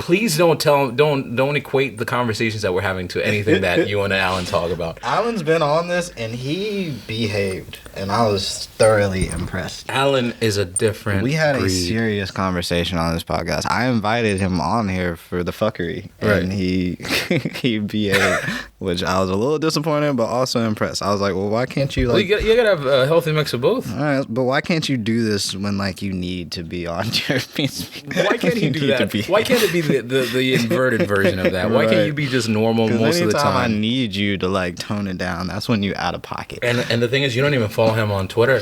please don't equate the conversations that we're having to anything that you and Alan talk about. Alan's been on this, and he behaved, and I was thoroughly impressed. Alan is a different We had breed. a serious conversation on this podcast. I invited him on here for the fuckery, and he behaved, which I was a little disappointed, but also impressed. I was like, well, why can't you, like... Well, you gotta have a healthy mix of both. All right, but why can't you do this when, like, you need to be on your... Why can't you do that? Why can't it be the inverted version of that? Why can't you be just normal most of the time? I need you to, like, tone it down. That's when you out of pocket. And the thing is, you don't even follow him on Twitter.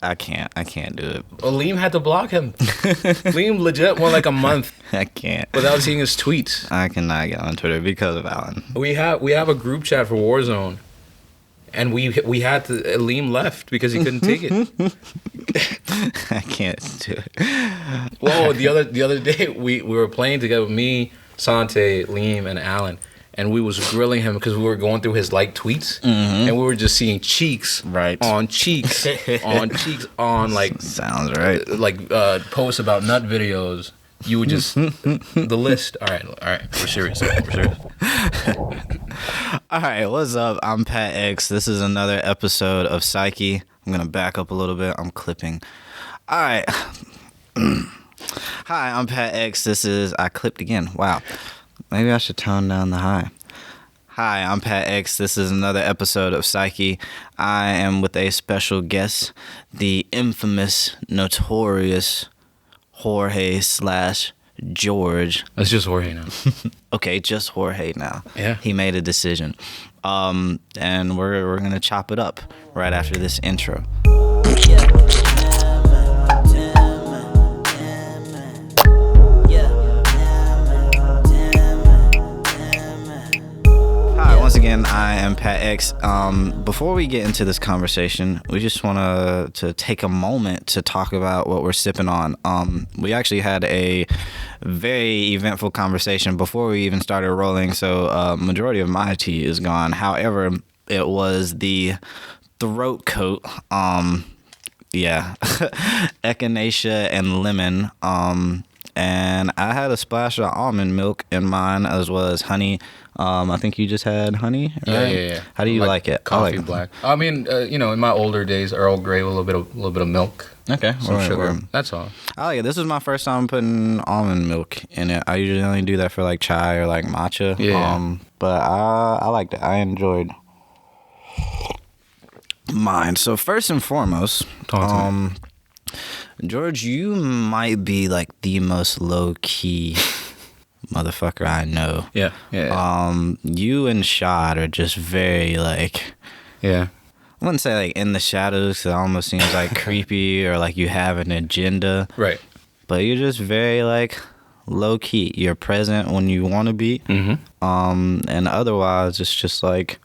I can't do it. Well, Liam had to block him. Liam legit went like a month. I can't. Without seeing his tweets. I cannot get on Twitter because of Alan. We have a group chat for Warzone. And we had to... Liam left because he couldn't take it. I can't do it. Well, the other day, we were playing together with me, Sante, Liam, and Alan. And we was grilling him because we were going through his like tweets. Mm-hmm. And we were just seeing cheeks on cheeks on cheeks on like... Sounds right. Like posts about nut videos. You would just... the list. All right. We're serious. All right, what's up? I'm Pat X. This is another episode of PSYCHii. I'm going to back up a little bit. I'm clipping. All right. Hi, I'm Pat X. This is... I clipped again. Wow. Maybe I should tone down the high. Hi, I'm Pat X. This is another episode of PSYCHii. I am with a special guest, the infamous, notorious Jorge / George. It's just Jorge now. Okay, just Jorge now. Yeah. He made a decision. And we're going to chop it up right after this intro. Hi, once again, I am Pat X. Before we get into this conversation, we just want to take a moment to talk about what we're sipping on. We actually had a very eventful conversation before we even started rolling, so majority of my tea is gone. However, it was the throat coat, echinacea and lemon, and I had a splash of almond milk in mine as well as honey. I think you just had honey, right? Yeah. How do you like it? Coffee black. I mean, in my older days, Earl Grey with a little bit of milk. Okay, some sugar. That's all. I like it. This is my first time putting almond milk in it. I usually only do that for like chai or like matcha. Yeah. But I liked it. I enjoyed mine. So first and foremost, George, you might be like the most low key motherfucker I know. Yeah. You and Shad are just very like... Yeah. I wouldn't say like in the shadows. It almost seems like creepy or like you have an agenda. Right. But you're just very like low key. You're present when you want to be. Mm-hmm. And otherwise, it's just like...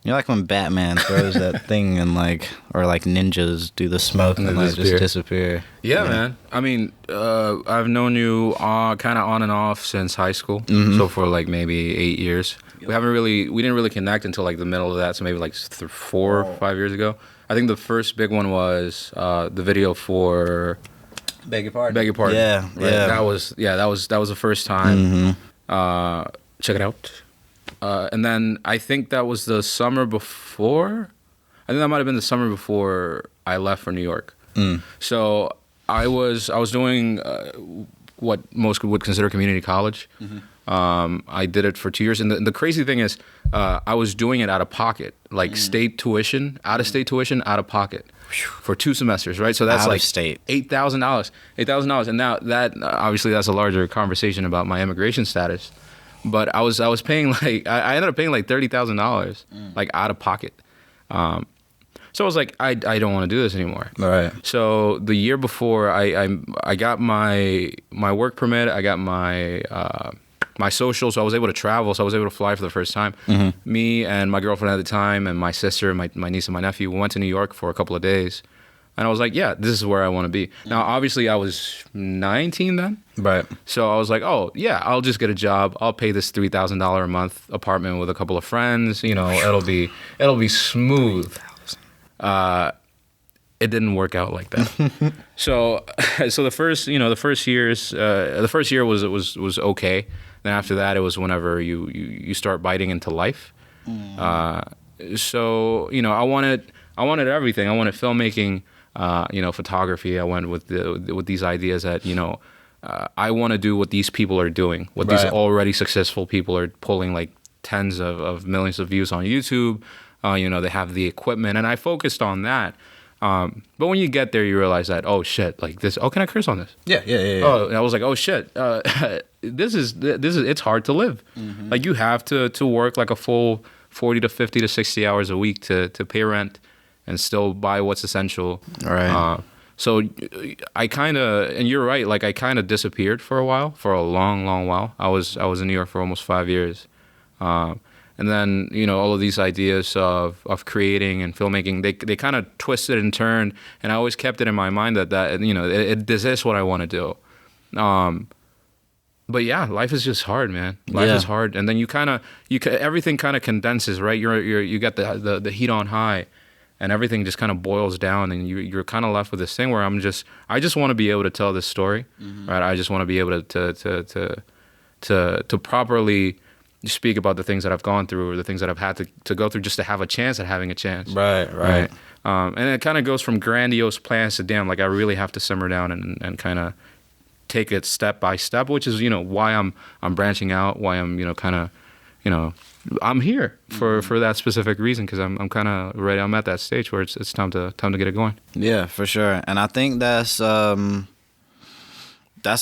You're like when Batman throws that thing and like... Or like ninjas do the smoke and like just disappear. Yeah, man. I mean, I've known you kind of on and off since high school. Mm-hmm. So for like maybe 8 years. We didn't really connect until like the middle of that. So maybe like 4 or 5 years ago. I think the first big one was the video for Beg your pardon. Yeah, right? That was the first time. Mm-hmm. Check it out. And then I think that was the summer before. I think that might have been the summer before I left for New York. Mm. So I was doing what most would consider community college. Mm-hmm. I did it for 2 years, and the crazy thing is, I was doing it out of pocket, like state tuition, out of state tuition, out of pocket, for 2 semesters, right? So that's out like of state. $8,000, and now that obviously that's a larger conversation about my immigration status. But I was paying like I ended up paying like $30,000 like out of pocket. So I was like, I don't want to do this anymore. Right. So the year before I got my work permit, I got my social, so I was able to travel. So I was able to fly for the first time. Mm-hmm. Me and my girlfriend at the time, and my sister, my niece and my nephew, we went to New York for a couple of days. And I was like, yeah, this is where I want to be. Now, obviously, I was 19 then. Right. So I was like, oh, yeah, I'll just get a job. I'll pay this $3,000 a month apartment with a couple of friends. It'll be smooth. it didn't work out like that. So the first year was okay. Then after that, it was whenever you start biting into life. So I wanted everything. I wanted filmmaking, photography. I went with these ideas that I want to do what these people are doing, what these already successful people are pulling, like tens of millions of views on YouTube. They have the equipment, and I focused on that. But when you get there, you realize that, oh shit, like this. Oh, can I curse on this? Yeah. Oh, and I was like, oh shit, this is it's hard to live. Like you have to work like a full 40 to 50 to 60 hours a week to pay rent and still buy what's essential. Right. So I kind of, and you're right, like I kind of disappeared for a while, for a long, long while. I was in New York for almost 5 years. And then, all of these ideas of creating and filmmaking, they kind of twisted and turned, and I always kept it in my mind that this is what I want to do. But yeah, life is just hard, man. Life is hard, and then everything kind of condenses, right? You got the heat on high, and everything just kind of boils down, and you're kind of left with this thing where I just want to be able to tell this story, right? I just want to be able to properly speak about the things that I've gone through or the things that I've had to go through just to have a chance at having a chance. Right. And it kind of goes from grandiose plans to damn, like I really have to simmer down and kind of take it step by step, which is why I'm branching out, why I'm I'm here for that specific reason, because I'm kind of ready. I'm at that stage where it's time to get it going. Yeah, for sure. And I think that's a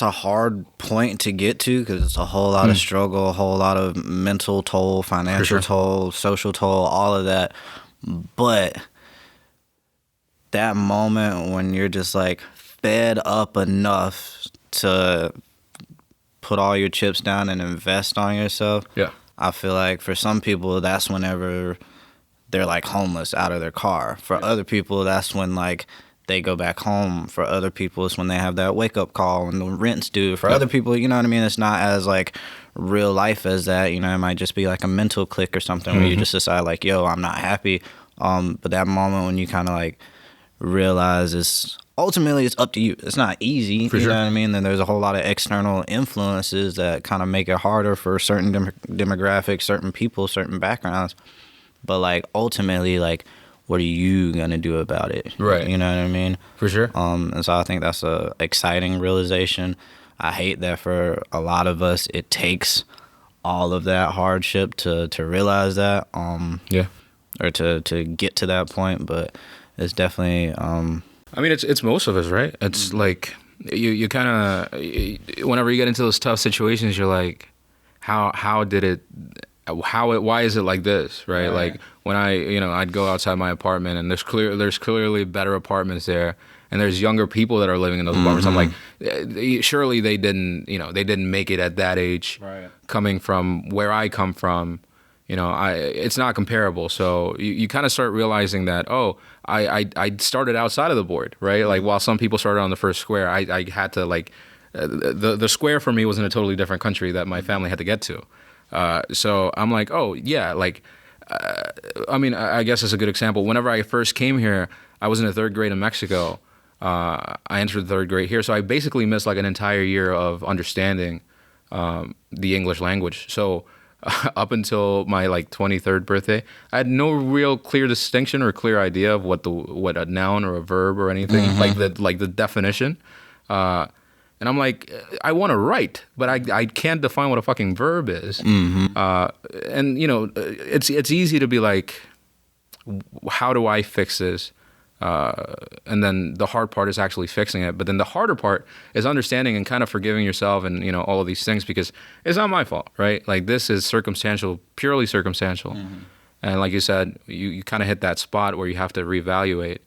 hard point to get to, because it's a whole lot of struggle, a whole lot of mental toll, financial toll, social toll, all of that. But that moment when you're just like fed up enough to put all your chips down and invest on yourself. Yeah. I feel like for some people, that's whenever they're like homeless out of their car. For other people, that's when like they go back home. For other people, it's when they have that wake up call and the rent's due. For other people, you know what I mean? It's not as like real life as that. It might just be like a mental click or something where you just decide like, yo, I'm not happy. But that moment when you kind of like realize ultimately it's up to you. It's not easy. You know what I mean? Then there's a whole lot of external influences that kind of make it harder for certain demographics, certain people, certain backgrounds. But like ultimately, like, what are you gonna do about it? Right. You know what I mean? For sure. And so I think that's a exciting realization. I hate that for a lot of us, it takes all of that hardship to realize that. Or to get to that point. But it's definitely. I mean, it's most of us, right? It's like you kind of whenever you get into those tough situations, you're like, why is it like this, right? Like when I'd go outside my apartment and there's clearly better apartments there, and there's younger people that are living in those apartments. I'm like, surely they didn't make it at that age, coming from where I come from. It's not comparable. So you kind of start realizing that, I started outside of the board, right? Like while some people started on the first square, I had to like, the square for me was in a totally different country that my family had to get to. So I'm like, I mean, I guess it's a good example. Whenever I first came here, I was in the third grade in Mexico. I entered the third grade here. So I basically missed like an entire year of understanding the English language. So up until my like 23rd birthday, I had no real clear distinction or clear idea of what a noun or a verb or anything, like the definition. And I'm like, I want to write, but I can't define what a fucking verb is. And it's easy to be like, how do I fix this? And then the hard part is actually fixing it. But then the harder part is understanding and kind of forgiving yourself and, all of these things, because it's not my fault, right? Like this is circumstantial, purely circumstantial. And like you said, you kind of hit that spot where you have to reevaluate,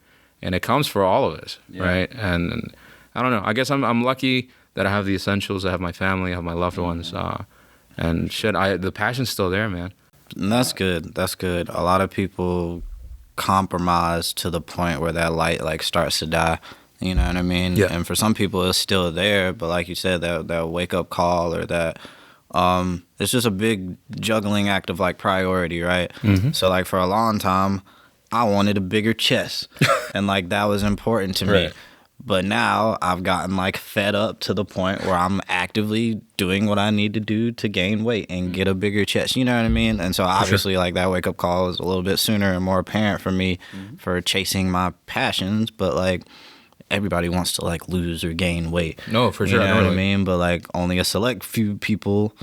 and it comes for all of us, right? And I don't know, I guess I'm lucky that I have the essentials. I have my family, I have my loved ones, and shit, the passion's still there, man. And that's good. That's good. A lot of people compromise to the point where that light like starts to die. You know what I mean? Yeah. And for some people it's still there, but like you said, that wake up call or that it's just a big juggling act of like priority, right? So like for a long time, I wanted a bigger chest, and like that was important to me. Right. But now I've gotten like fed up to the point where I'm actively doing what I need to do to gain weight and get a bigger chest. You know what I mean? And so obviously like that wake up call is a little bit sooner and more apparent for me for chasing my passions. But like everybody wants to like lose or gain weight. No, for sure. You know what I mean? But like only a select few people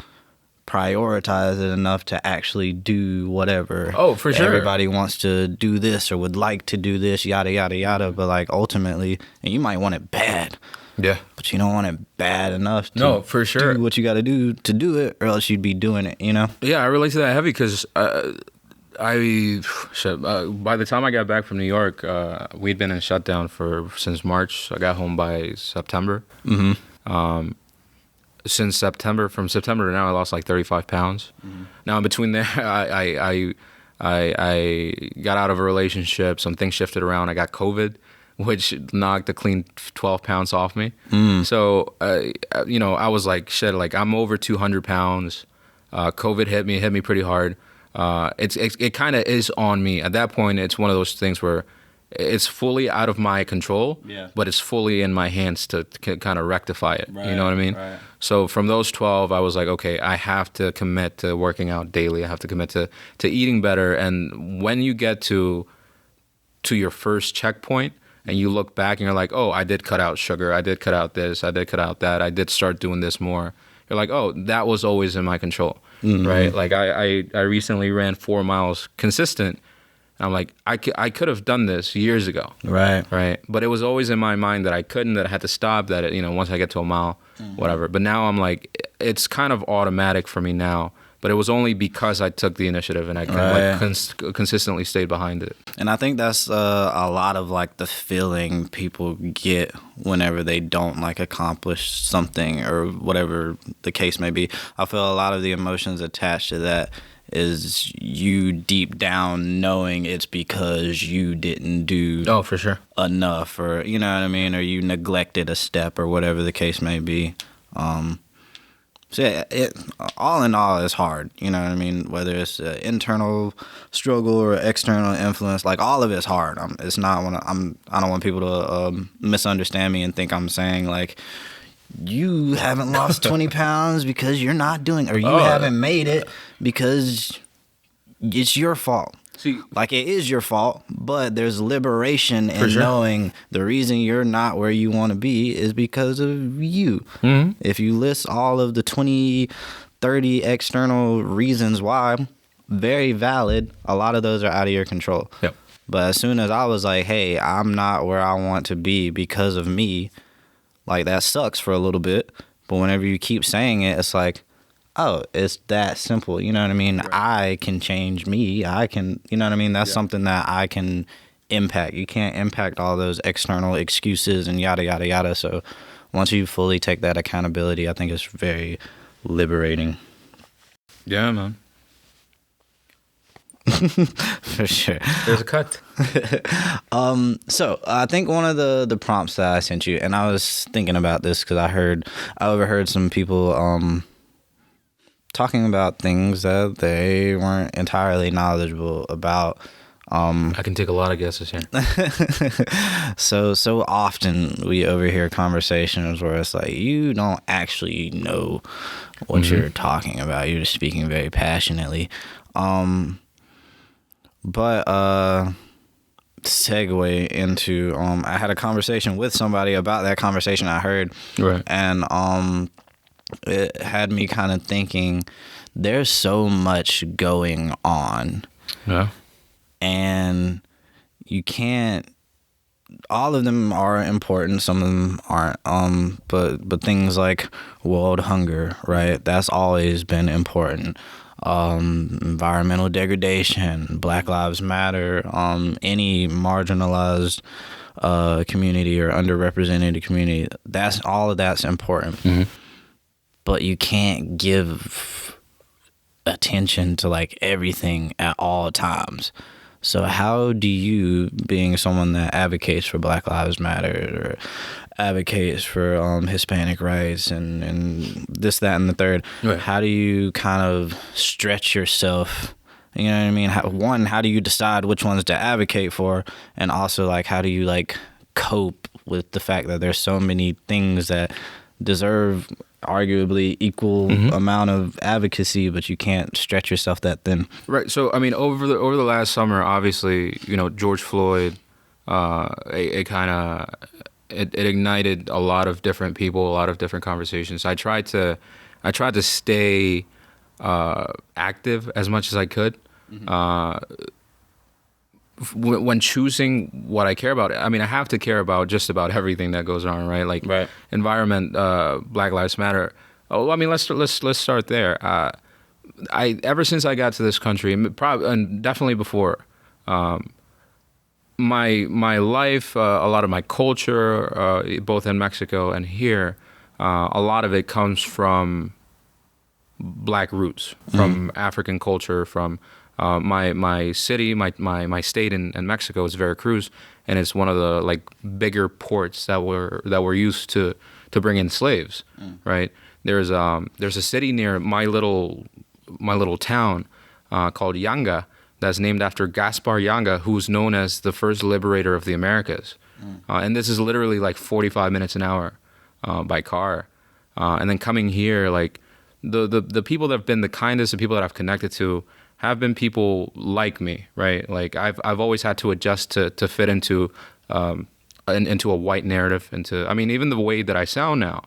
prioritize it enough to actually do whatever. Oh, for sure. Everybody wants to do this or would like to do this, yada, yada, yada. But like ultimately, and you might want it bad. Yeah. But you don't want it bad enough to No, for sure. do what you got to do it, or else you'd be doing it, you know? Yeah, I relate to that heavy because by the time I got back from New York, we'd been in shutdown since March. I got home by September. Mm-hmm. From September to now, I lost like 35 pounds. Mm-hmm. Now in between there, I got out of a relationship. Some things shifted around. I got COVID, which knocked a clean 12 pounds off me. So, I was like, shit, like I'm over 200 pounds. COVID hit me pretty hard. It kind of is on me. At that point, it's one of those things where it's fully out of my control, but it's fully in my hands to kind of rectify it. Right, you know what I mean? Right. So from those 12, I was like, okay, I have to commit to working out daily. I have to commit to eating better. And when you get to your first checkpoint and you look back and you're like, oh, I did cut out sugar. I did cut out this. I did cut out that. I did start doing this more. You're like, oh, that was always in my control, right? Like I recently ran 4 miles consistent. I'm like, I could have done this years ago. Right. But it was always in my mind that I couldn't, that I had to stop, that, once I get to a mile, whatever. But now I'm like, it's kind of automatic for me now. But it was only because I took the initiative and I consistently stayed behind it. And I think that's a lot of like the feeling people get whenever they don't like accomplish something or whatever the case may be. I feel a lot of the emotions attached to that is you deep down knowing it's because you didn't do for sure enough, or you know what I mean, or you neglected a step or whatever the case may be. So yeah, it all in all is hard, you know what I mean, whether it's an internal struggle or external influence, like all of it's hard. It's not I don't want people to misunderstand me and think I'm saying like you haven't lost 20 pounds because you're not doing, or you haven't made it because it's your fault. See, like it is your fault, but there's liberation in knowing the reason you're not where you want to be is because of you. Mm-hmm. If you list all of the 20, 30 external reasons why, very valid, a lot of those are out of your control. Yep. But as soon as I was like, hey, I'm not where I want to be because of me, like that sucks for a little bit. But whenever you keep saying it, it's like, oh, it's that simple. You know what I mean? Right. I can change me. I can, you know what I mean? That's something that I can impact. You can't impact all those external excuses and yada, yada, yada. So once you fully take that accountability, I think it's very liberating. Yeah, man. For sure. There's a cut. So I think one of the prompts that I sent you, and I was thinking about this because I overheard some people talking about things that they weren't entirely knowledgeable about. I can take a lot of guesses here. So often we overhear conversations where it's like, you don't actually know what you're talking about. You're just speaking very passionately. But segue into I had a conversation with somebody about that conversation I heard, right? And it had me kind of thinking, there's so much going on, yeah, and you can't. All of them are important. Some of them aren't. But things like world hunger, right? That's always been important. Environmental degradation, Black Lives Matter, any marginalized community or underrepresented community, all of that's important. Mm-hmm. But you can't give attention to like everything at all times. So how do you, being someone that advocates for Black Lives Matter or advocates for Hispanic rights and this, that, and the third, right, how do you kind of stretch yourself You know what I mean? How do you decide which ones to advocate for? And also, like, how do you, like, cope with the fact that there's so many things that deserve arguably equal amount of advocacy, but you can't stretch yourself that thin? Right. So, I mean, over the last summer, obviously, George Floyd, it ignited a lot of different people, a lot of different conversations. I tried to stay active as much as I could. When choosing what I care about, I mean, I have to care about just about everything that goes on, right? Like environment, Black Lives Matter. Oh, I mean, let's start there. Ever since I got to this country, and definitely before, my life, a lot of my culture, both in Mexico and here, a lot of it comes from Black roots, from African culture, from my city, my state in Mexico is Veracruz, and it's one of the like bigger ports that were used to bring in slaves, right? There's a city near my little town called Yanga that's named after Gaspar Yanga, who's known as the first liberator of the Americas, and this is literally like 45 minutes an hour by car, and then coming here, like the people that have been the kindest, the people that I've connected to, have been people like me, right? Like I've always had to adjust to fit into a white narrative, I mean, even the way that I sound now,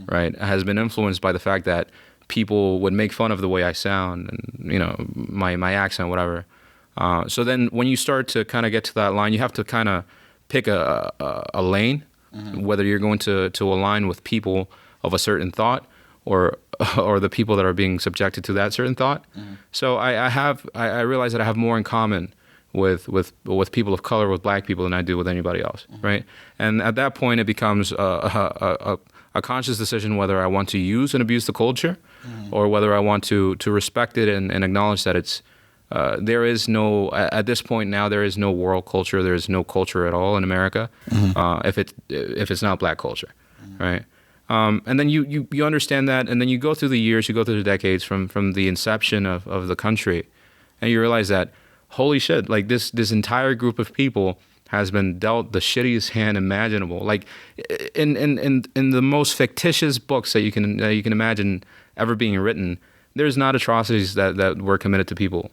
right, has been influenced by the fact that people would make fun of the way I sound and my accent, whatever. So then when you start to kind of get to that line, you have to kind of pick a lane, whether you're going to align with people of a certain thought or the people that are being subjected to that certain thought. So I realize that I have more in common with people of color, with Black people, than I do with anybody else, right? And at that point, it becomes a conscious decision whether I want to use and abuse the culture, or whether I want to respect it and acknowledge that it's there is no, at this point now, there is no world culture, there is no culture at all in America if it's not Black culture, right? And then you understand that, and then you go through the years, you go through the decades from the inception of the country, and you realize that, holy shit, like this entire group of people has been dealt the shittiest hand imaginable. Like in the most fictitious books that you can imagine ever being written, there's not atrocities that were committed to people,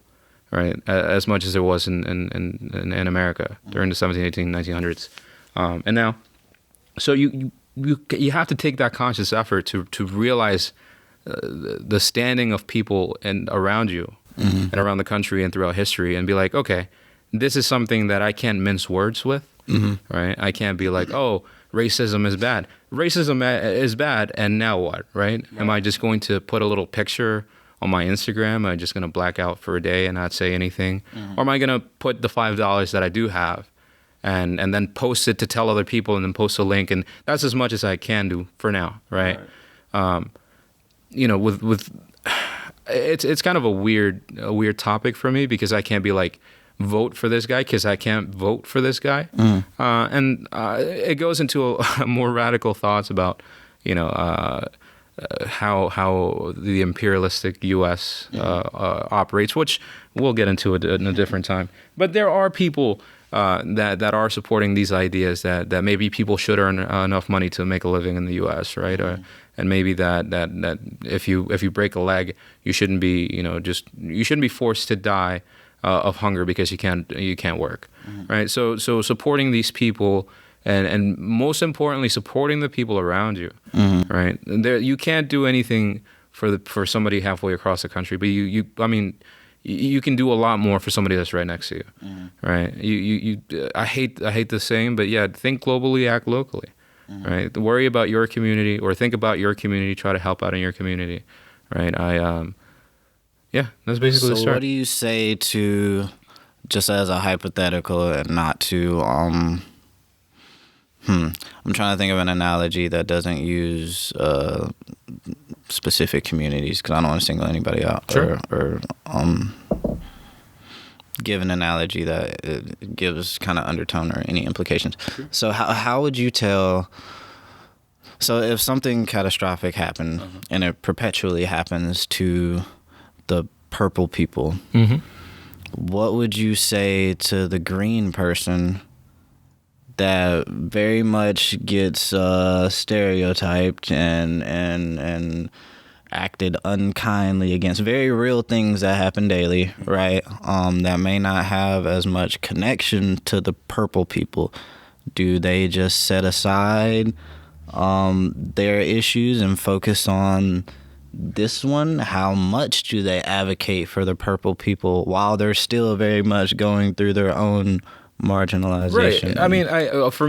right? As much as there was in America during the 17, 18, 1900s, and now, so you have to take that conscious effort to realize the standing of people around you and around the country and throughout history, and be like, okay, this is something that I can't mince words with, right? I can't be like, oh, racism is bad. Racism is bad, and now what, right? Am I just going to put a little picture on my Instagram? Am I just going to black out for a day and not say anything? Or am I going to put the $5 that I do have and then post it to tell other people, and then post a link? And that's as much as I can do for now, right? With it's kind of a weird topic for me, because I can't be like, vote for this guy, because I can't vote for this guy. And it goes into a more radical thoughts about how the imperialistic U.S. Operates, which we'll get into in a different time. But there are people that are supporting these ideas that maybe people should earn enough money to make a living in the U.S., right? And maybe that if you break a leg, you shouldn't be you shouldn't be forced to die of hunger because you can't work, right? So supporting these people, and most importantly, supporting the people around you, right? You can't do anything for somebody halfway across the country, but you can do a lot more for somebody that's right next to you, right? I hate the saying, but yeah, think globally, act locally, right? Worry about your community, or think about your community, try to help out in your community, right? Yeah, that's basically the start. So what do you say to, just as a hypothetical, and not to, I'm trying to think of an analogy that doesn't use specific communities, because I don't want to single anybody out. Sure. Or give an analogy that it gives kind of undertone or any implications. Sure. So how would you tell, so if something catastrophic happened, and it perpetually happens to the purple people, what would you say to the green person that very much gets stereotyped and acted unkindly against very real things that happen daily, right? That may not have as much connection to the purple people. Do they just set aside their issues and focus on this one? How much do they advocate for the purple people while they're still very much going through their own marginalization? Right. I mean, for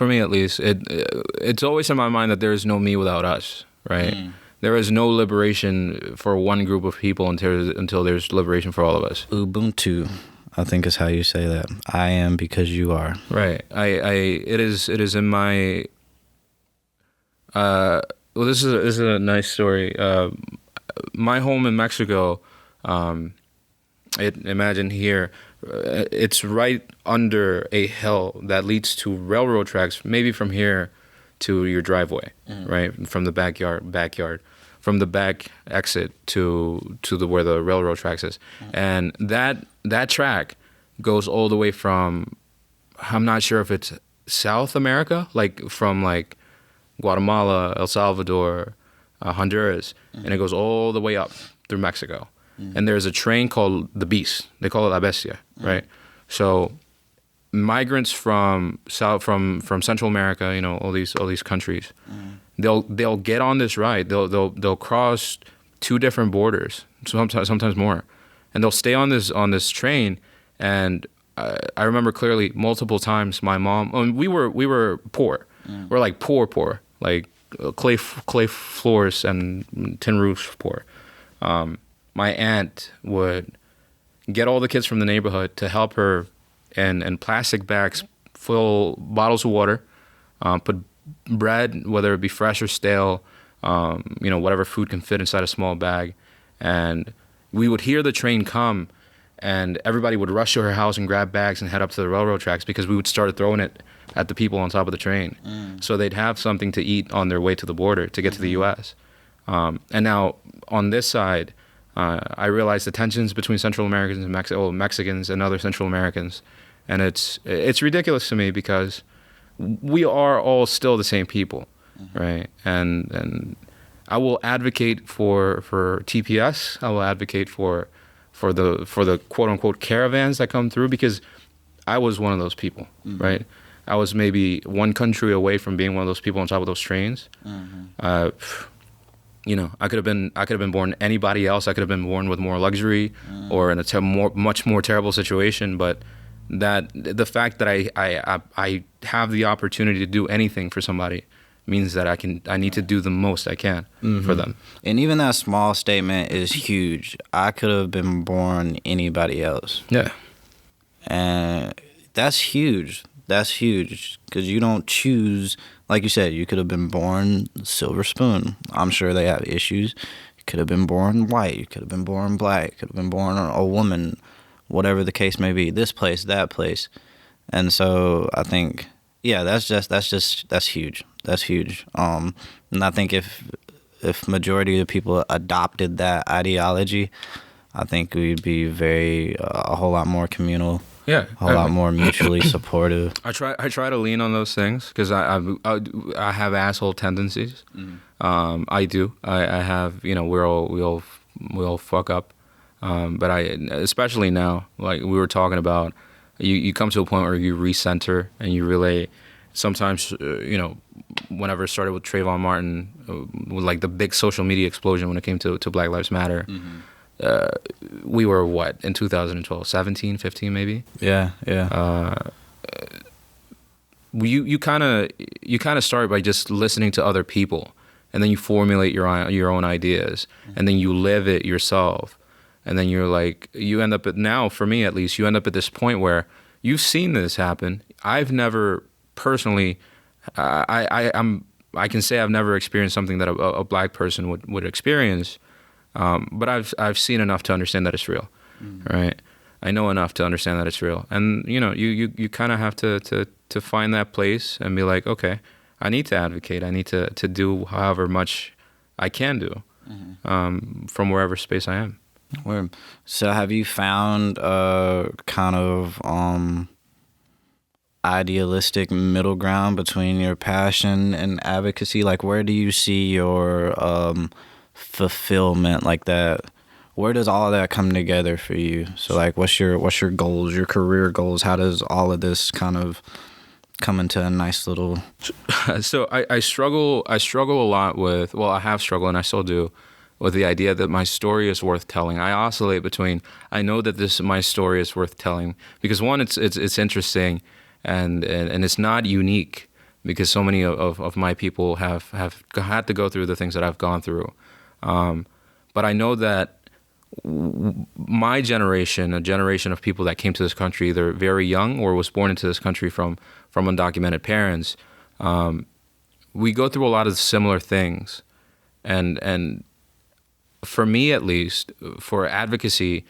me at least, it's always in my mind that there is no me without us, right? There is no liberation for one group of people until there's liberation for all of us. Ubuntu, I think is how you say that. I am because you are. Right. It is in my. Well, this is a nice story. My home in Mexico. Imagine here, it's right under a hill that leads to railroad tracks. Maybe from here to your driveway, right? From the backyard, from the back exit to where the railroad tracks is, and that track goes all the way from, I'm not sure if it's South America, like from like Guatemala, El Salvador, Honduras, and it goes all the way up through Mexico. And there's a train called the Beast. They call it La Bestia, right? So migrants from Central America, you know, all these countries, they'll get on this ride. They'll cross 2 different borders, sometimes more, and they'll stay on this train. And I remember clearly multiple times my mom. We were poor. We're like poor, like clay floors and tin roofs poor. My aunt would get all the kids from the neighborhood to help her in plastic bags, fill bottles of water, put bread, whether it be fresh or stale, you know, whatever food can fit inside a small bag. And we would hear the train come, and everybody would rush to her house and grab bags and head up to the railroad tracks, because we would start throwing it at the people on top of the train. So they'd have something to eat on their way to the border to get to the U.S. And now on this side, I realized the tensions between Central Americans and Mexicans and other Central Americans, and it's ridiculous to me, because we are all still the same people, right? And I will advocate for TPS. I will advocate for the quote unquote caravans that come through, because I was one of those people, right? I was maybe one country away from being one of those people on top of those trains. You know, I could have been born anybody else. I could have been born with more luxury or in a much more terrible situation. But the fact that I have the opportunity to do anything for somebody means that I need to do the most I can for them. And even that small statement is huge. I could have been born anybody else. Yeah. And that's huge. That's huge, because you don't choose. Like you said, you could have been born silver spoon. I'm sure they have issues. You could have been born white. You could have been born black. You could have been born a woman, whatever the case may be. This place, that place. And so I think, yeah, that's huge. That's huge. And I think if majority of the people adopted that ideology, I think we'd be a whole lot more communal. Yeah, a lot more mutually supportive. I try to lean on those things, because I have asshole tendencies. I do. I have, you know, we all fuck up. But especially now, like we were talking about, you come to a point where you recenter and you really, sometimes, you know, whenever it started with Trayvon Martin, with like the big social media explosion when it came to Black Lives Matter. We were what, in 2012, 17, 15 maybe? Yeah. You kind of start by just listening to other people, and then you formulate your own ideas, and then you live it yourself, and then you're like, you end up now, for me at least, you end up at this point where you've seen this happen. I've never personally, I can say I've never experienced something that a black person would experience. But I've seen enough to understand that it's real, right? I know enough to understand that it's real, and you know, you kind of have to find that place and be like, okay, I need to advocate. I need to do however much I can do, from wherever space I am. So have you found a kind of idealistic middle ground between your passion and advocacy? Like, where do you see your fulfillment, like that? Where does all of that come together for you? So like, what's your goals, your career goals? How does all of this kind of come into a nice little... So I struggle a lot with, well, I have struggled and I still do, with the idea that my story is worth telling. I oscillate between, I know that my story is worth telling because one, it's interesting and it's not unique because so many of my people have had to go through the things that I've gone through. But I know that my generation, a generation of people that came to this country either very young or was born into this country from undocumented parents, we go through a lot of similar things. And for me, at least, for advocacy,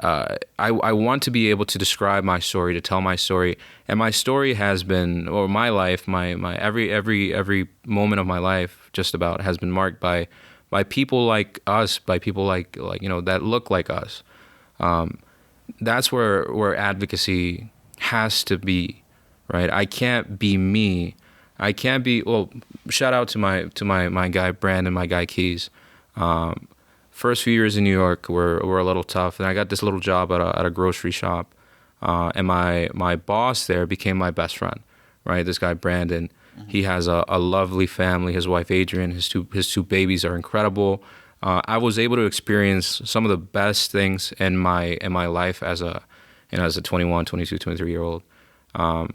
I want to be able to describe my story, to tell my story. And my story has been, or my life, my every moment of my life just about has been marked by people like us, by people like that look like us. That's where advocacy has to be, right? I can't be me. I can't be, well, shout out to my guy Brandon, my guy Keys. First few years in New York were a little tough, and I got this little job at a grocery shop, and my boss there became my best friend, right? This guy Brandon, he has a lovely family. His wife Adrian, his two babies are incredible. I was able to experience some of the best things in my life as a 21, 22, 23-year-old,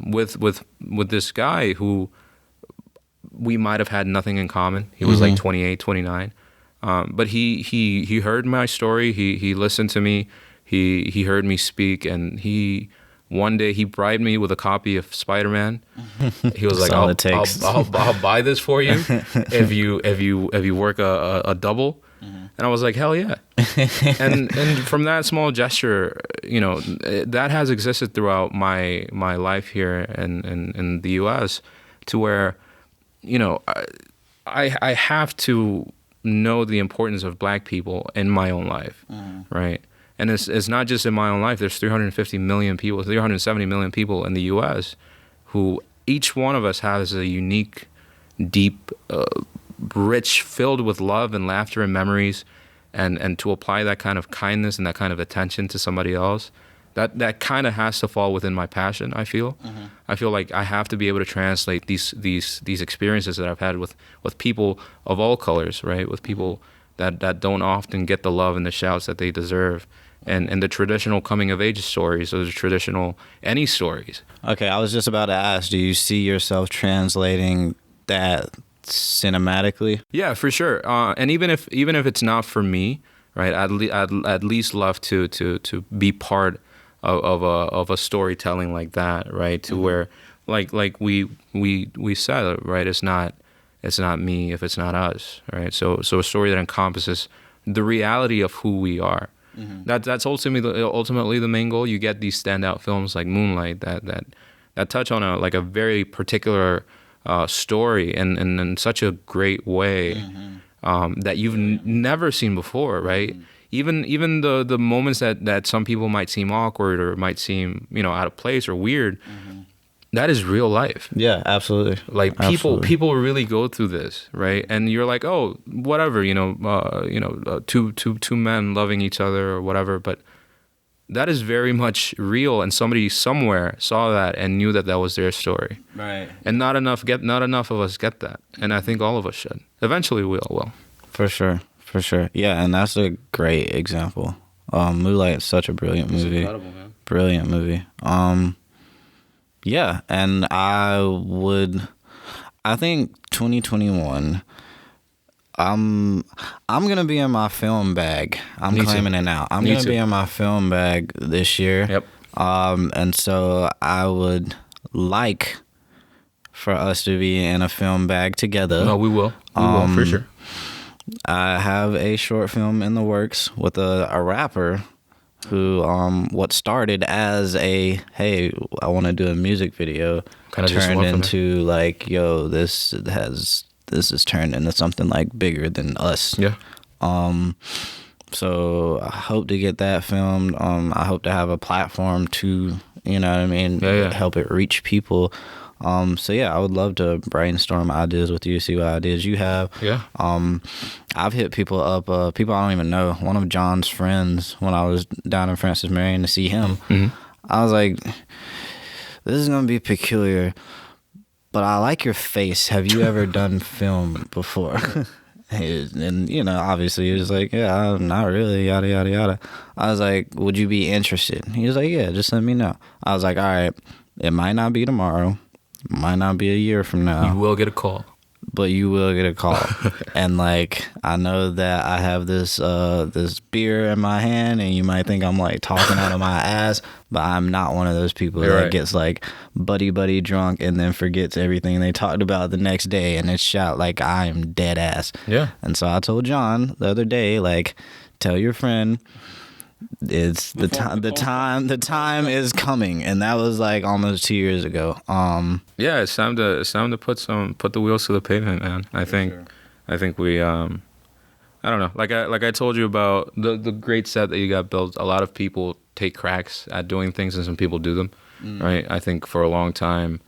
with this guy who we might have had nothing in common. He was like 28, 29. But he heard my story. He listened to me. He heard me speak, and one day he bribed me with a copy of Spider-Man. He was like, I'll buy this for you if you work a double. And I was like, hell yeah. and from that small gesture, that has existed throughout my life here in the US, to where, I have to know the importance of Black people in my own life, right? And it's not just in my own life. There's 350 million people, 370 million people in the U.S. who each one of us has a unique, deep, rich, filled with love and laughter and memories, and to apply that kind of kindness and that kind of attention to somebody else, that kind of has to fall within my passion. I feel like I have to be able to translate these experiences that I've had with people of all colors, right? With people that don't often get the love and the shouts that they deserve, and the traditional coming of age stories, or the traditional any stories. Okay, I was just about to ask, do you see yourself translating that cinematically? Yeah, for sure. And even if it's not for me, right? I'd at least love to be part of a storytelling like that, right? To where like we said, right? It's not me if it's not us, right? So a story that encompasses the reality of who we are. That's ultimately the main goal. You get these standout films like Moonlight that touch on a very particular story in such a great way that you've never seen before, right? Even the moments that some people might seem awkward or might seem out of place or weird, that is real life. Yeah, absolutely. Like people really go through this, right? And you're like, oh, whatever, two men loving each other or whatever, but that is very much real, and somebody somewhere saw that and knew that was their story. Right. And not enough of us get that, and I think all of us should. Eventually, we all will. For sure. Yeah, and that's a great example. Moonlight is such a brilliant movie. It's incredible, man. Brilliant movie. Yeah, and I think 2021, I'm gonna be in my film bag. I'm claiming it now. I'm gonna be in my film bag this year. Yep. And so I would like for us to be in a film bag together. No, we will. We will, for sure. I have a short film in the works with a rapper who what started as a, hey, I want to do a music video, kind of turned into like, yo, this has turned into something like bigger than us. Yeah. So I hope to get that filmed. I hope to have a platform to, you know what I mean, help it reach people. So yeah, I would love to brainstorm ideas with you, see what ideas you have. Yeah. I've hit people up, people I don't even know. One of John's friends, when I was down in Francis Marion to see him, I was like, this is gonna be peculiar, but I like your face. Have you ever done film before? And, you know, obviously he was like, yeah, not really, yada, yada, yada. I was like, would you be interested? He was like, yeah, just let me know. I was like, all right, it might not be tomorrow, might not be a year from now. You will get a call. But you will get a call. And, like, I know that I have this this beer in my hand, and you might think I'm, like, talking out of my ass, but I'm not one of those people that gets, like, buddy drunk and then forgets everything they talked about the next day, and it's shot like I am dead ass. Yeah. And so I told John the other day, like, tell your friend it's the time is coming, and that was like almost 2 years ago. Yeah, it's time to put the wheels to the pavement, man. I think we I don't know, like I told you about the great set that you got built. A lot of people take cracks at doing things, and some people do them, right? I think for a long time,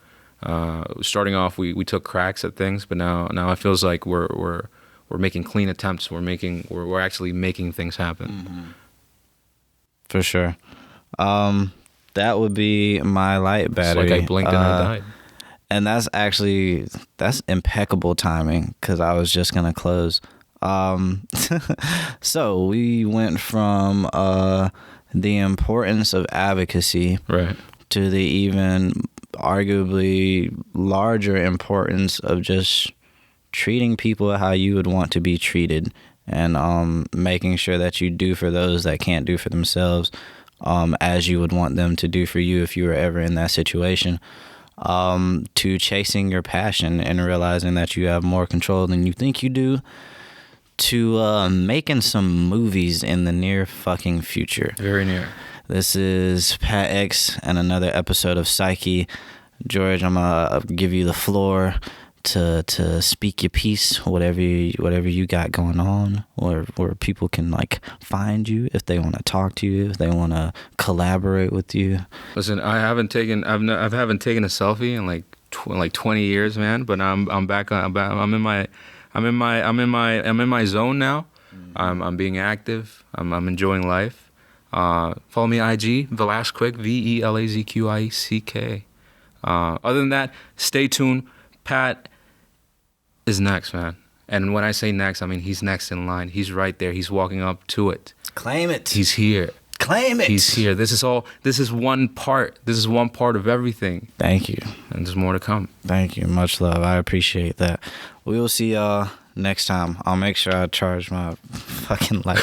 starting off, we took cracks at things, but now it feels like we're making clean attempts. We're actually making things happen. For sure. That would be my light battery. It's like I blinked and I died. And that's impeccable timing, because I was just gonna close. So we went from the importance of advocacy, right, to the even arguably larger importance of just treating people how you would want to be treated, and making sure that you do for those that can't do for themselves, as you would want them to do for you if you were ever in that situation, to chasing your passion and realizing that you have more control than you think you do, to making some movies in the near fucking future. Very near. This is Pat X and another episode of PSYCHii. George, I'm gonna give you the floor to speak your piece, whatever you got going on, or where people can like find you if they want to talk to you, if they want to collaborate with you. Listen, I haven't taken a selfie in like 20 years, man. But I'm back. I'm in my zone now. I'm being active. I'm enjoying life. Follow me IG Velasquick, VELAZQIECK. Other than that, stay tuned. Pat is next, man. And when I say next, I mean he's next in line. He's right there. He's walking up to it. Claim it. He's here. Claim it. He's here. This is one part. This is one part of everything. Thank you. And there's more to come. Thank you. Much love. I appreciate that. We will see y'all next time. I'll make sure I charge my fucking light.